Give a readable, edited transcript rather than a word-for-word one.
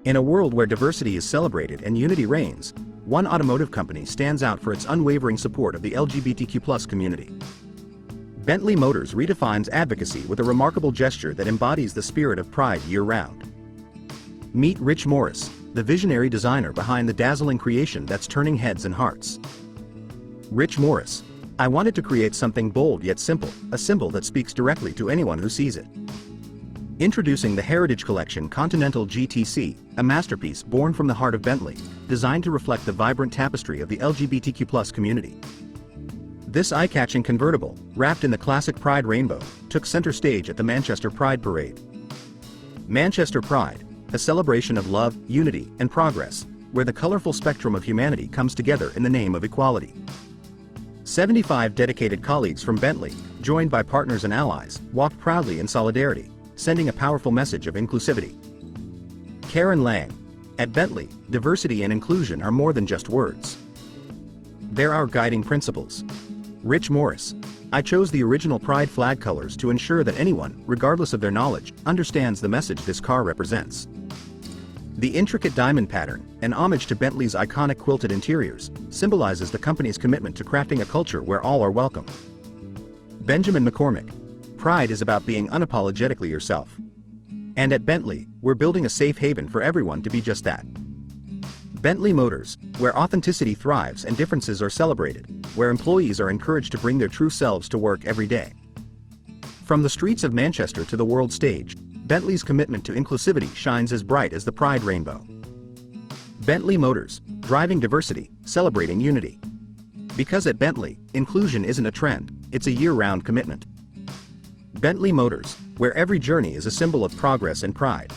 In a world where diversity is celebrated and unity reigns, one automotive company stands out for its unwavering support of the LGBTQ+ community. Bentley Motors redefines advocacy with a remarkable gesture that embodies the spirit of pride year-round. Meet Rich Morris, the visionary designer behind the dazzling creation that's turning heads and hearts. Rich Morris: I wanted to create something bold yet simple, a symbol that speaks directly to anyone who sees it. Introducing the Heritage Collection Continental GTC, a masterpiece born from the heart of Bentley, designed to reflect the vibrant tapestry of the LGBTQ+ community. This eye-catching convertible, wrapped in the classic Pride rainbow, took center stage at the Manchester Pride Parade. Manchester Pride, a celebration of love, unity, and progress, where the colorful spectrum of humanity comes together in the name of equality. 75 dedicated colleagues from Bentley, joined by partners and allies, walked proudly in solidarity, sending a powerful message of inclusivity. Karen Lang: at Bentley, diversity and inclusion are more than just words. They're our guiding principles. Rich Morris: I chose the original Pride flag colors to ensure that anyone, regardless of their knowledge, understands the message this car represents. The intricate diamond pattern, an homage to Bentley's iconic quilted interiors, symbolizes the company's commitment to crafting a culture where all are welcome. Benjamin McCormick: Pride is about being unapologetically yourself. And at Bentley, we're building a safe haven for everyone to be just that. Bentley Motors, where authenticity thrives and differences are celebrated, where employees are encouraged to bring their true selves to work every day. From the streets of Manchester to the world stage, Bentley's commitment to inclusivity shines as bright as the Pride rainbow. Bentley Motors, driving diversity, celebrating unity. Because at Bentley, inclusion isn't a trend, it's a year-round commitment. Bentley Motors, where every journey is a symbol of progress and pride.